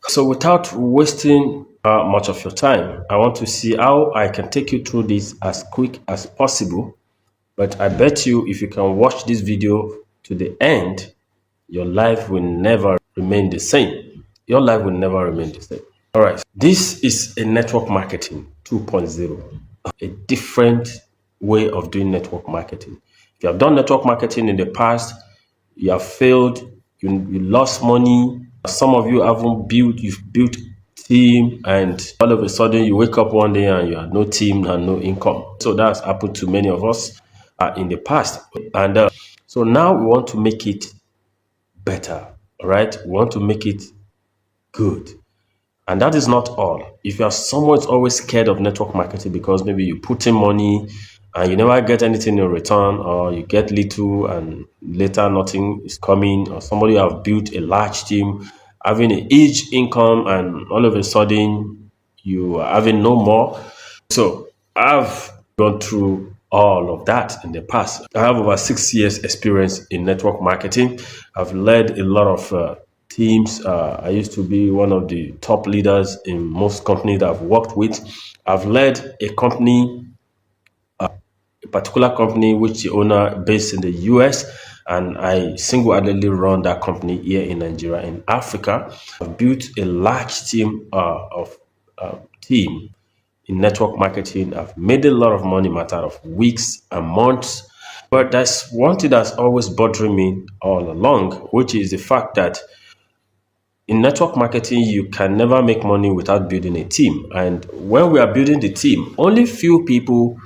So without wasting much of your time, I want to see how I can take you through this as quick as possible. But I bet you if you can watch this video to the end, your life will never remain the same. Your life will never remain the same. All right. This is a network marketing 2.0, a different way of doing network marketing. If you have done network marketing in the past, you have failed, you lost money. Some of you you've built team, and all of a sudden you wake up one day and you have no team and no income. So that's happened to many of us in the past. And so now we want to make it better. All right. We want to make it good. And that is not all. If you are someone who's always scared of network marketing because maybe you put in money and you never get anything in return, or you get little and later nothing is coming, or somebody who have built a large team, having a huge income, and all of a sudden you are having no more. So I've gone through all of that in the past. I have over 6 years experience in network marketing. I've led a lot of teams. I used to be one of the top leaders in most companies that I've worked with. I've led a company, a particular company, which the owner based in the US, and I single-handedly run that company here in Nigeria, in Africa. I've built a large team in network marketing. I've made a lot of money, matter of weeks and months. But that's one thing that's always bothering me all along, which is the fact that in network marketing, you can never make money without building a team. And when we are building the team, only few people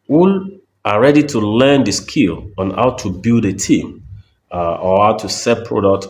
who are ready to learn the skill on how to build a team or how to sell product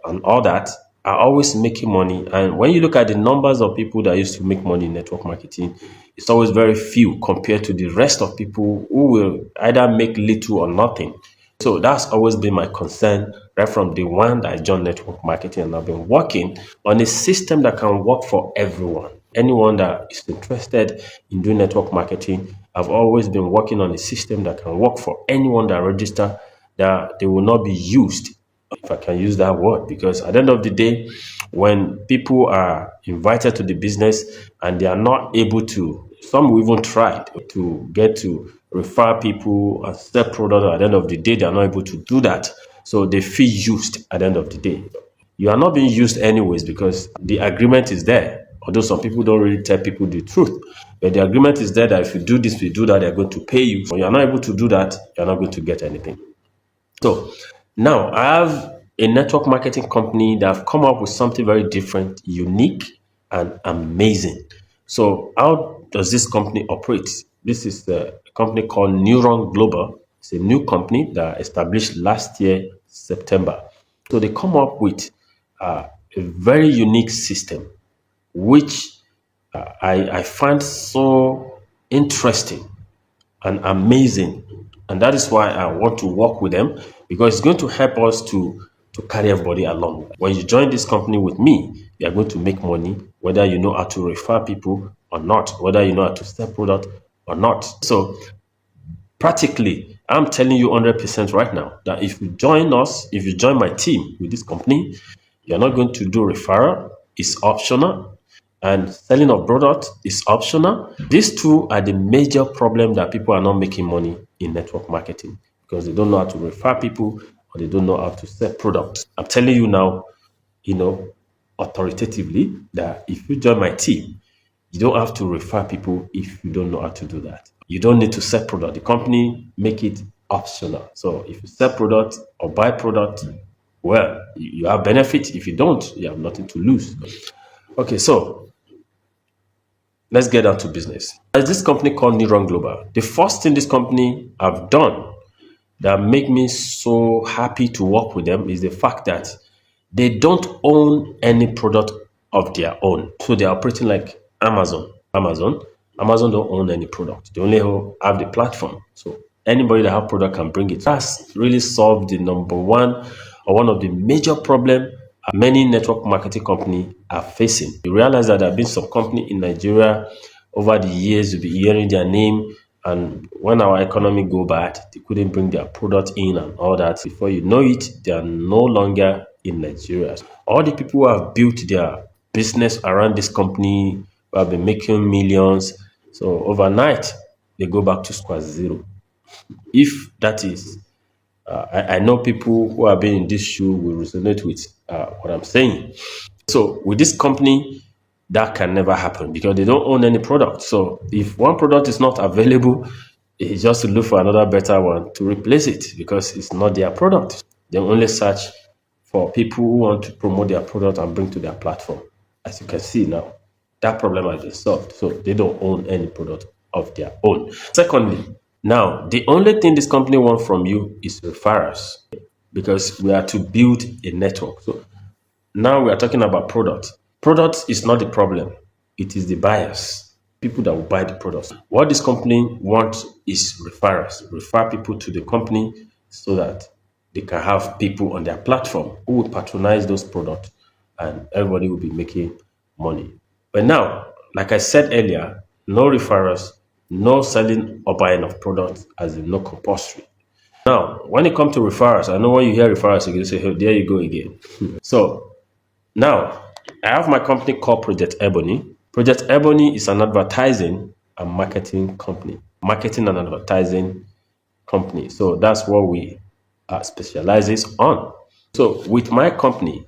and all that are always making money. And when you look at the numbers of people that used to make money in network marketing, it's always very few compared to the rest of people who will either make little or nothing. So that's always been my concern right from the one that I joined network marketing, and I've been working on a system that can work for everyone. Anyone that is interested in doing network marketing, I've always been working on a system that can work for anyone that register, that they will not be used, if I can use that word, because at the end of the day, when people are invited to the business and they are not able to, some will even try to get to refer people and sell product. At the end of the day, they are not able to do that. So they feel used at the end of the day. You are not being used anyways because the agreement is there. Although some people don't really tell people the truth. But the agreement is there that if you do this, if you do that, they're going to pay you. When you're not able to do that, you're not going to get anything. So now I have a network marketing company that have come up with something very different, unique, and amazing. So how does this company operate? This is the company called Neuron Global. It's a new company that established last year, September. So they come up with a very unique system, which I find so interesting and amazing. And that is why I want to work with them, because it's going to help us to carry everybody along. When you join this company with me, you are going to make money, whether you know how to refer people or not, whether you know how to sell product or not. So practically, I'm telling you 100% right now that if you join us, if you join my team with this company, you're not going to do referral. It's optional. And selling of product is optional. These two are the major problem that people are not making money in network marketing, because they don't know how to refer people or they don't know how to sell products. I'm telling you now, authoritatively, that if you join my team, you don't have to refer people if you don't know how to do that. You don't need to sell product. The company make it optional. So if you sell product or buy product, well, you have benefits. If you don't, you have nothing to lose. Okay, so let's get down to business. There's this company called Neuron Global. The first thing this company have done that make me so happy to work with them is the fact that they don't own any product of their own. So they're operating like Amazon. Amazon don't own any product. They only have the platform. So anybody that have product can bring it. That's really solved the number one or one of the major problem many network marketing companies are facing. You realize that there have been some company in Nigeria over the years, you'll be hearing their name, and when our economy go bad, they couldn't bring their product in and all that. Before you know it, they are no longer in Nigeria. All the people who have built their business around this company who have been making millions. So overnight, they go back to square zero. If that is, I know people who have been in this shoe will resonate with what I'm saying. So with this company, that can never happen because they don't own any product. So if one product is not available, it's just to look for another better one to replace it because it's not their product. They only search for people who want to promote their product and bring to their platform. As you can see now, that problem has been solved. So they don't own any product of their own. Secondly, now the only thing this company wants from you is referrals because we are to build a network. So now we are talking about product. Product is not the problem. It is the buyers, people that will buy the products. What this company wants is referrals. Refer people to the company so that they can have people on their platform who will patronize those products and everybody will be making money. But now, like I said earlier, no referrals, no selling or buying of products as in no compulsory. Now, when it comes to referrals, I know when you hear referrals, you can say, oh, there you go again. So now, I have my company called Project Ebony. Project Ebony is an advertising and marketing company, marketing and advertising company. So that's what we specializes on. So with my company,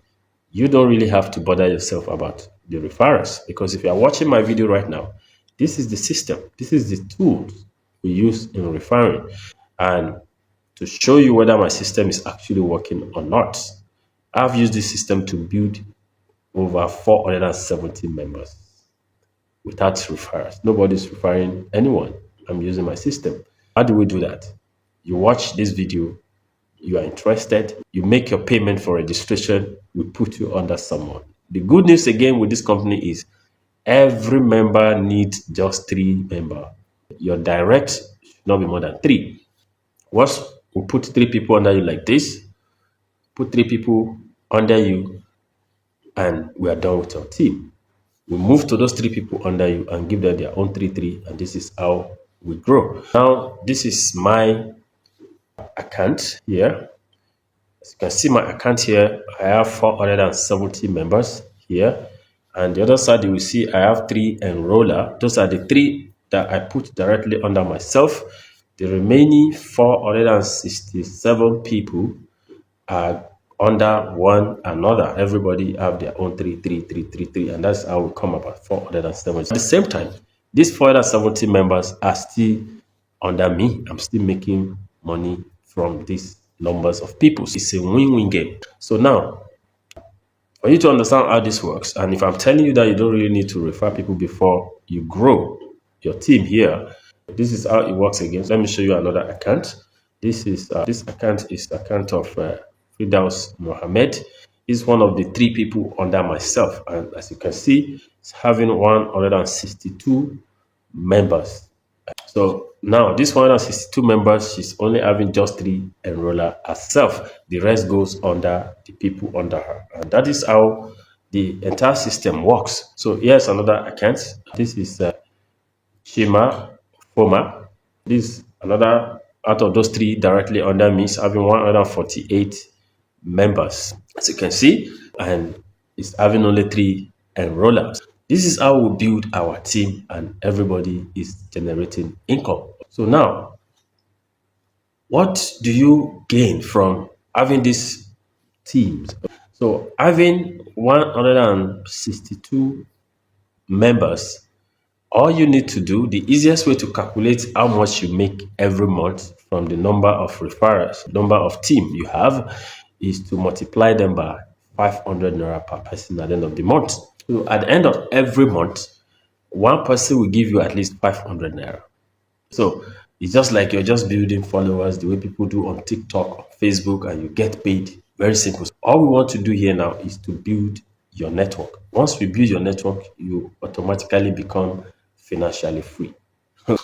you don't really have to bother yourself about the referrals because if you are watching my video right now, this is the system, this is the tools we use in referring. And to show you whether my system is actually working or not, I've used this system to build over 470 members without referrals. Nobody's referring anyone. I'm using my system. How do we do that? You watch this video, you are interested, you make your payment for registration, we put you under someone. The good news again with this company is every member needs just 3 members. Your direct should not be more than 3. Once we put 3 people under you like this, put 3 people under you, and we are done with our team. We move to those 3 people under you and give them their own 3, and this is how we grow. Now, this is my account here. As you can see my account here, I have 470 members here. And the other side, you will see I have 3 enroller. Those are the 3 that I put directly under myself. The remaining 467 people are under one another. Everybody have their own 3, and that's how we come about 470. At the same time, these 470 members are still under me. I'm still making money from these numbers of people. It's a win-win game. So now, for you to understand how this works, and if I'm telling you that you don't really need to refer people before you grow your team here, this is how it works again. So let me show you another account. This account is the account of Fidaus Mohammed. Is one of the 3 people under myself, and as you can see, it's having 162 members. So now this 162 members, she's only having just 3 enroller herself. The rest goes under the people under her. And that is how the entire system works. So here's another account. This is Shima Foma. This is another out of those 3 directly under me is having 148 members, as you can see, and it's having only 3 enrollers. This is how we build our team and everybody is generating income. So now, what do you gain from having these teams? So having 162 members, all you need to do, the easiest way to calculate how much you make every month from the number of referrals, number of team you have, is to multiply them by 500 naira per person at the end of the month. So at the end of every month, one person will give you at least 500 naira. So it's just like you're just building followers the way people do on TikTok, on Facebook, and you get paid. Very simple. All we want to do here now is to build your network. Once we build your network, you automatically become financially free.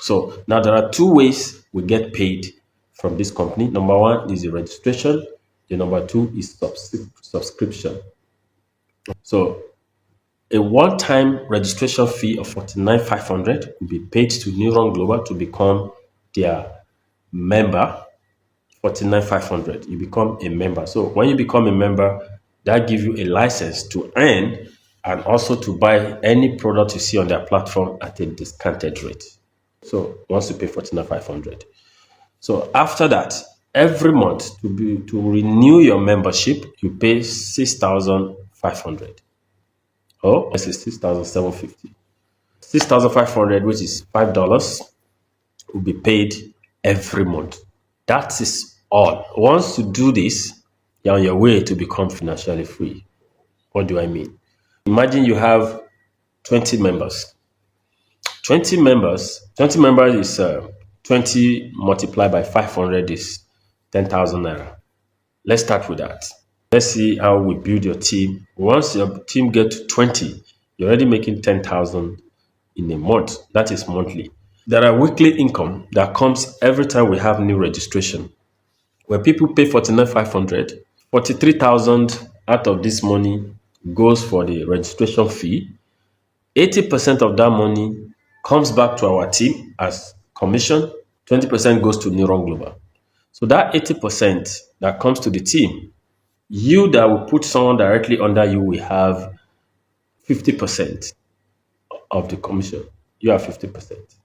So now there are 2 ways we get paid from this company. Number 1 is the registration. The number 2 is subscription. So a one-time registration fee of 49,500 will be paid to Neuron Global to become their member. 49,500, you become a member. So when you become a member, that gives you a license to earn and also to buy any product you see on their platform at a discounted rate. So once you pay 49,500. So after that, every month to renew your membership, you pay 6,500. Oh, this is 6,750. 6,500, which is $5, will be paid every month. That is all. Once you do this, you're on your way to become financially free. What do I mean? Imagine you have 20 members. 20 members is 20 multiplied by 500 is 10,000 naira. Let's start with that. Let's see how we build your team. Once your team get to 20, you're already making 10,000 in a month. That is monthly. There are weekly income that comes every time we have new registration. When people pay 49,500, 43,000 out of this money goes for the registration fee. 80% of that money comes back to our team as commission. 20% goes to Neuron Global. So that 80% that comes to the team, you that will put someone directly under you will have 50% of the commission. You have 50%.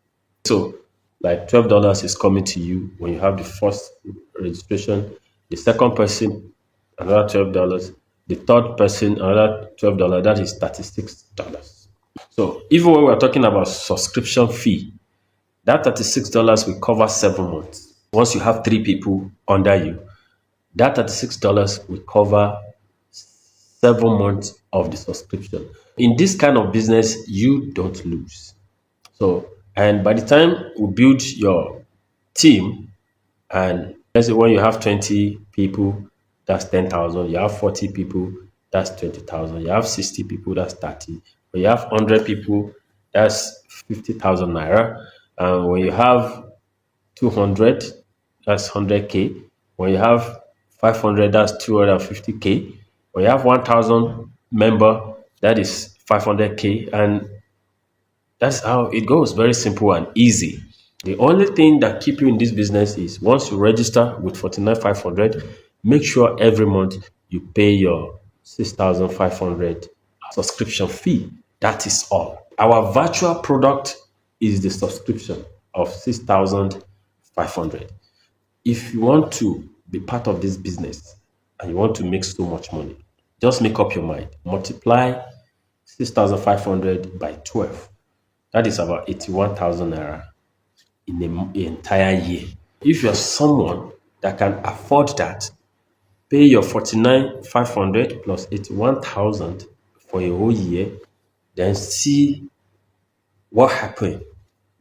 So like $12 is coming to you when you have the first registration. The second person, another $12. The third person, another $12. That is $36. So even when we're talking about subscription fee, that $36 will cover 7 months. Once you have 3 people under you, that $36 will cover 7 months of the subscription. In this kind of business, you don't lose. So, and by the time we build your team, and let's say when you have 20 people, that's 10,000. You have 40 people, that's 20,000. You have 60 people, that's 30. When you have 100 people, that's 50,000 naira. And when you have 200, that's 100K. When you have 500, that's 250K. When you have 1,000 member, that is 500K. And that's how it goes. Very simple and easy. The only thing that keep you in this business is once you register with 49,500, make sure every month you pay your 6,500 subscription fee. That is all. Our virtual product is the subscription of 6,500. If you want to be part of this business and you want to make so much money, just make up your mind. Multiply 6,500 by 12. That is about 81,000 naira in the entire year. If you're someone that can afford that, pay your 49,500 plus 81,000 for a whole year, then see what happened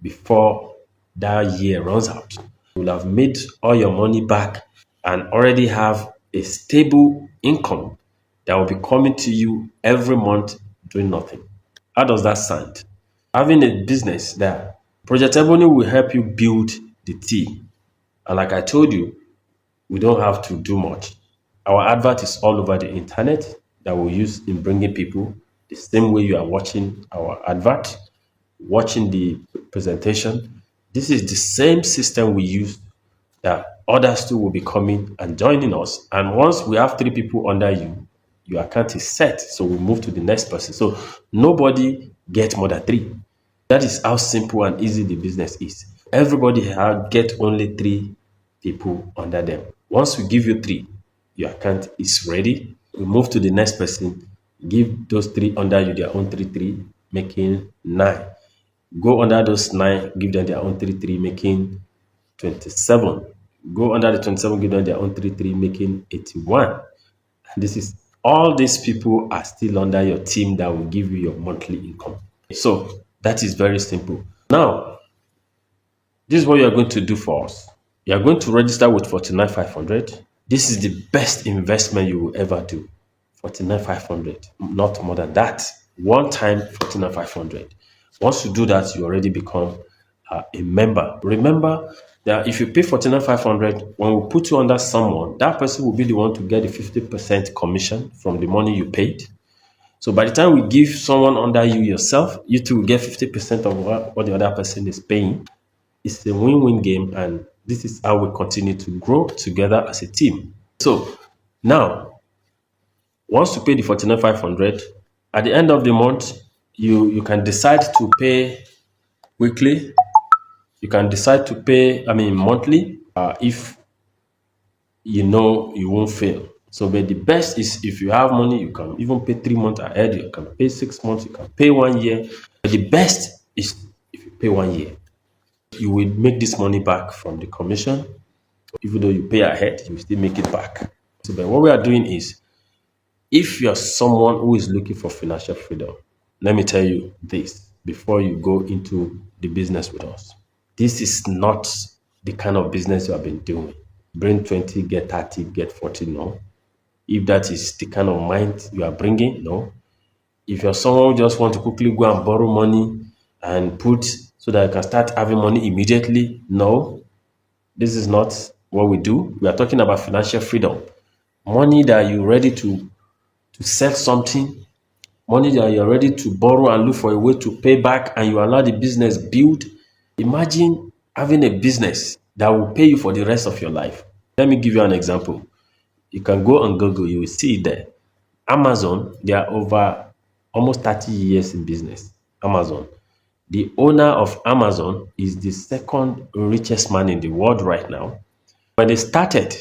before that year runs out. You will have made all your money back and already have a stable income that will be coming to you every month doing nothing. How does that sound? Having a business that Project Ebony will help you build the team. And like I told you, we don't have to do much. Our advert is all over the internet that we use in bringing people the same way you are watching our advert, watching the presentation. This is the same system we use that others too will be coming and joining us. And once we have 3 people under you, your account is set. So we move to the next person. So nobody gets more than 3. That is how simple and easy the business is. Everybody get only 3 people under them. Once we give you 3, your account is ready. We move to the next person, give those 3 under you their own 3, making 9. Go under those 9, give them their own 3, making 27. Go under the 27, give them their own 3, making 81. And this is all these people are still under your team that will give you your monthly income. So that is very simple. Now, this is what you are going to do for us. You are going to register with 49,500. This is the best investment you will ever do. 49,500, not more than that. One time 49,500. Once you do that, you already become a member. Remember that if you pay 49,500, when we put you under someone, that person will be the one to get the 50% commission from the money you paid. So by the time we give someone under you yourself, you too will get 50% of what the other person is paying. It's a win-win game, and this is how we continue to grow together as a team. So now, once you pay the 49,500, At the end of the month, you can decide to pay weekly. You can decide to pay, monthly, if you know you won't fail. So, but the best is if you have money, you can even pay 3 months ahead, you can pay 6 months, you can pay 1 year. But the best is if you pay 1 year. You will make this money back from the commission. Even though you pay ahead, you will still make it back. So, but what we are doing is if you're someone who is looking for financial freedom, let me tell you this before you go into the business with us. This is not the kind of business you have been doing. Bring 20, get 30, get 40, no. If that is the kind of mind you are bringing, no. If you're someone who just want to quickly go and borrow money and put so that you can start having money immediately, no. This is not what we do. We are talking about financial freedom. Money that you're ready to sell something, money that you're ready to borrow and look for a way to pay back, and you allow the business build. Imagine having a business that will pay you for the rest of your life. Let me give you an example. You can go on Google, you will see it there. Amazon, they are over almost 30 years in business. Amazon. The owner of Amazon is the second richest man in the world right now. When they started,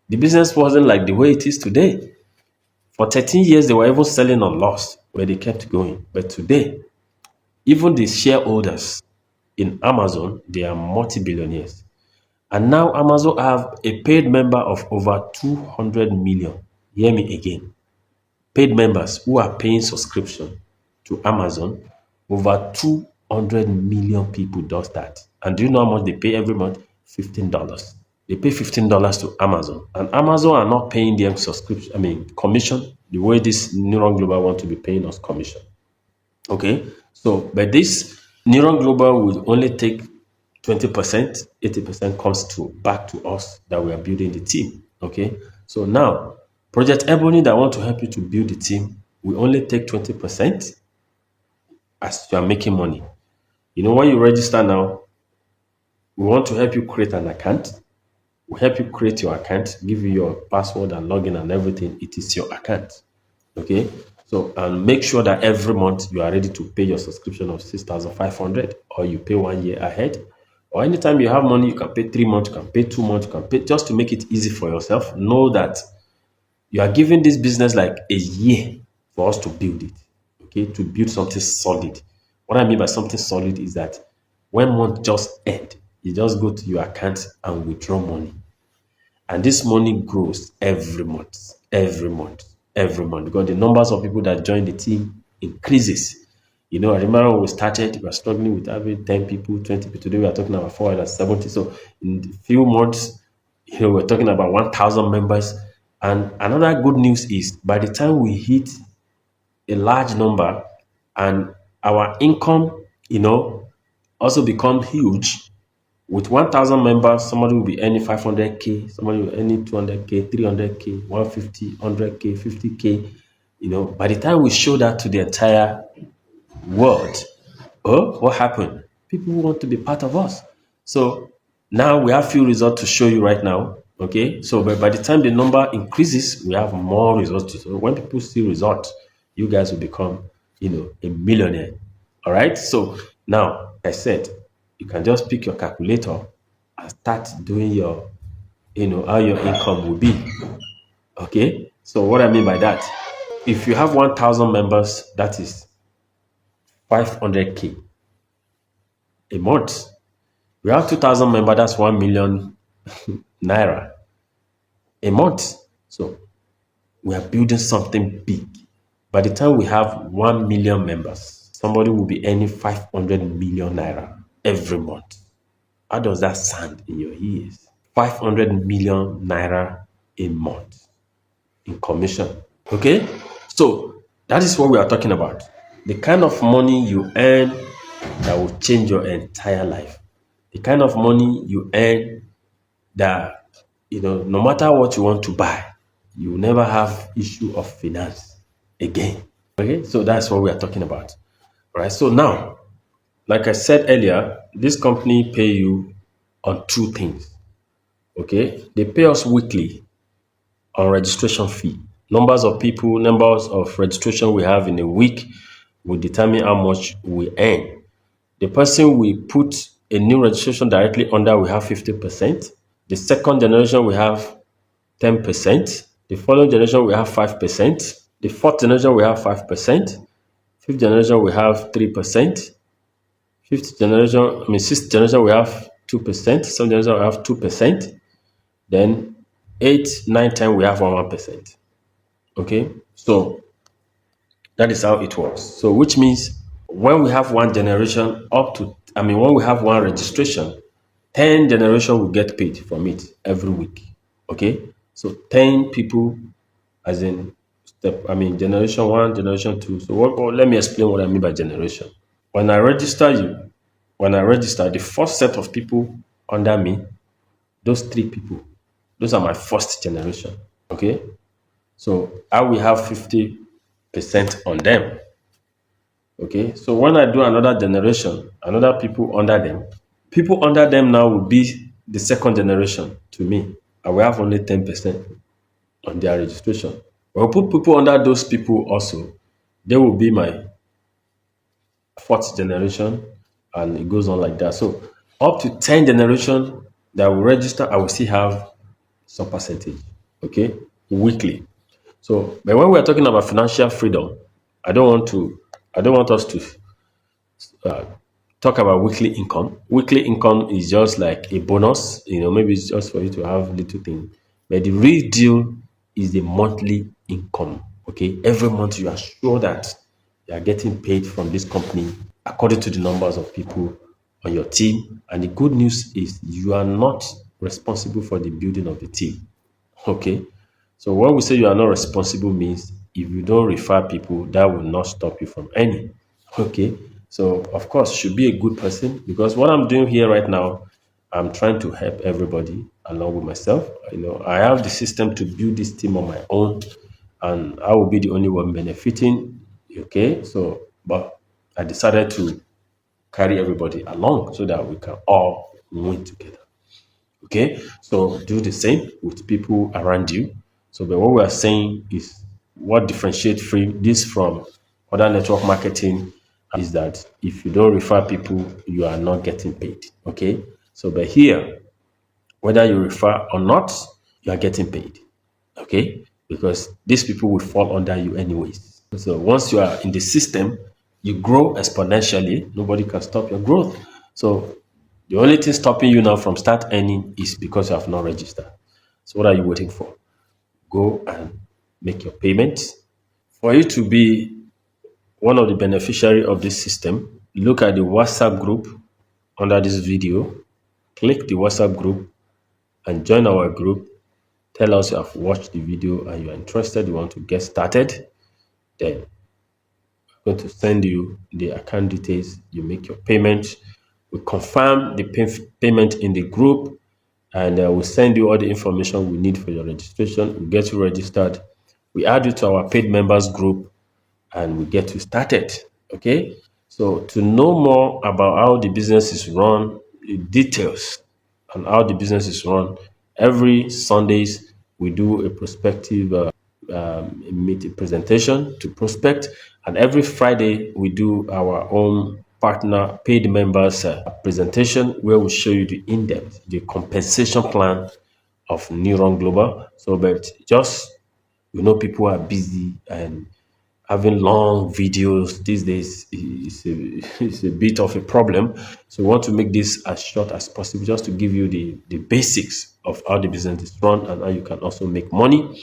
the business wasn't like the way it is today. For 13 years, they were even selling on loss, but they kept going. But today, even the shareholders in Amazon, they are multi-billionaires. And now Amazon have a paid member of over 200 million. Hear me again. Paid members who are paying subscription to Amazon, over 200 million people does that. And do you know how much they pay every month? $15. They pay $15 to Amazon. And Amazon are not paying them subscription, commission, the way this Neuron Global want to be paying us commission. Okay, so but this Neuron Global will only take 20%, 80% comes to back to us that we are building the team. Okay, so now Project Ebony that want to help you to build the team, we only take 20% as you are making money. You know, when you register now, we want to help you create an account. We help you create your account, give you your password and login and everything. It is your account. Okay, so and make sure that every month you are ready to pay your subscription of 6,500, or you pay 1 year ahead, or anytime you have money you can pay 3 months, you can pay 2 months, you can pay, just to make it easy for yourself. Know that you are giving this business like a year for us to build it. Okay, to build something solid. What I mean by something solid is that when month just end, you just go to your account and withdraw money. And this money grows every month, every month, every month, because the numbers of people that join the team increases. You know, I remember when we started, we were struggling with having 10 people, 20 people. Today we are talking about 470. So in a few months, we're talking about 1,000 members. And another good news is by the time we hit a large number and our income, also become huge, with 1,000 members, somebody will be earning 500K, somebody will earning 200K, 300K, 150, 100K, 50K. By the time we show that to the entire world, oh, what happened? People want to be part of us. So now we have few results to show you right now. Okay, so by the time the number increases, we have more results. So when people see results, you guys will become, a millionaire. All right. So now, like I said, you can just pick your calculator and start doing your, how your income will be. Okay. So what I mean by that, if you have 1,000 members, that is 500K a month. We have 2,000 members, that's 1 million naira a month. So we are building something big. By the time we have 1 million members, somebody will be earning 500 million naira every month. How does that sound in your ears? 500 million naira a month in commission. Okay? So that is what we are talking about. The kind of money you earn that will change your entire life. The kind of money you earn that, no matter what you want to buy, you will never have issue of finance again. Okay? So that's what we are talking about. All right? So now, like I said earlier, this company pay you on two things. Okay, they pay us weekly on registration fee. Numbers of people, numbers of registration we have in a week will determine how much we earn. The person we put a new registration directly under will have 50%. The second generation will have 10%. The following generation will have 5%. The fourth generation will have 5%. Fifth generation will have 3%. Sixth generation will have 2%. Seventh generation will have 2%. Then 8, 9, 10 we have 1%. Okay, so that is how it works. So which means when we have one generation when we have one registration, 10 generation will get paid from it every week. Okay, so 10 people, as in generation one, generation two. So let me explain what I mean by generation. When I register you, when I register the first set of people under me, those 3 people, those are my first generation. Okay, so I will have 50% on them. Okay, so when I do another generation, another people under them now will be the second generation to me. I will have only 10% on their registration. When I put people under those people also, they will be my fourth generation, and it goes on like that. So up to 10 generation that will register, I will still have some percentage, okay, weekly. So, but when we're talking about financial freedom, I don't want us to talk about weekly income. Weekly income is just like a bonus, maybe it's just for you to have little thing. But the real deal is the monthly income. Okay, every month you are sure that you are getting paid from this company according to the numbers of people on your team. And the good news is you are not responsible for the building of the team. Okay. So when we say you are not responsible means if you don't refer people, that will not stop you from earning. Okay. So of course, you should be a good person because what I'm doing here right now, I'm trying to help everybody along with myself. I have the system to build this team on my own, and I will be the only one benefiting. Okay. So, but I decided to carry everybody along so that we can all win together. Okay, so do the same with people around you. So, but what we are saying is what differentiates free this from other network marketing is that if you don't refer people, you are not getting paid. Okay, so but here, whether you refer or not, you are getting paid. Okay, because these people will fall under you anyways. So once you are in the system, you grow exponentially. Nobody can stop your growth. So the only thing stopping you now from start earning is because you have not registered. So what are you waiting for? Go and make your payment. For you to be one of the beneficiary of this system, look at the WhatsApp group under this video. Click the WhatsApp group and join our group. Tell us you have watched the video and you're interested, you want to get started. Then I'm going to send you the account details. You make your payment. We confirm the payment in the group, and we'll send you all the information we need for your registration. We get you registered. We add you to our paid members group, and we get you started. Okay. So to know more about how the business is run, the details on how the business is run, every Sundays we do a prospective meet presentation to prospect, and every Friday we do our own partner paid members presentation where we show you the in-depth the compensation plan of Neuron Global. So, but just people are busy and having long videos these days is a bit of a problem. So we want to make this as short as possible just to give you the basics of how the business is run and how you can also make money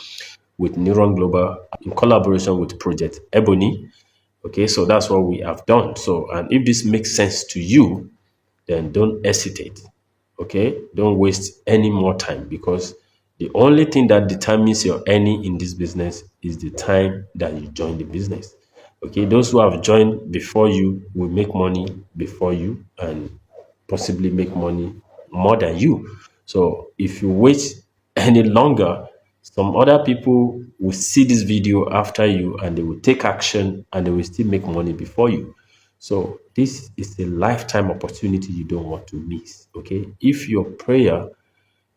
with Neuron Global in collaboration with Project Ebony. Okay, so that's what we have done. So, and if this makes sense to you, then don't hesitate. Okay, don't waste any more time because the only thing that determines your earning in this business is the time that you join the business. Okay, those who have joined before you will make money before you and possibly make money more than you. So if you wait any longer, some other people will see this video after you and they will take action and they will still make money before you. So this is a lifetime opportunity you don't want to miss. Okay. If your prayer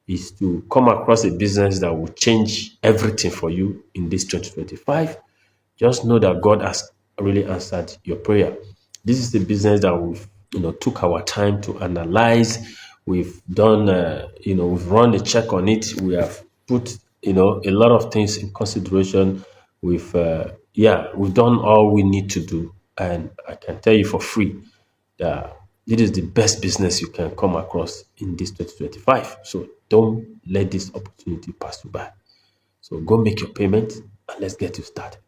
is to come across a business that will change everything for you in this 2025, just know that God has really answered your prayer. This is the business that we've, took our time to analyze. We've done, we've run a check on it. We have put, a lot of things in consideration. We've done all we need to do, and I can tell you for free that it is the best business you can come across in this 2025. So don't let this opportunity pass you by. So go make your payment and let's get you started.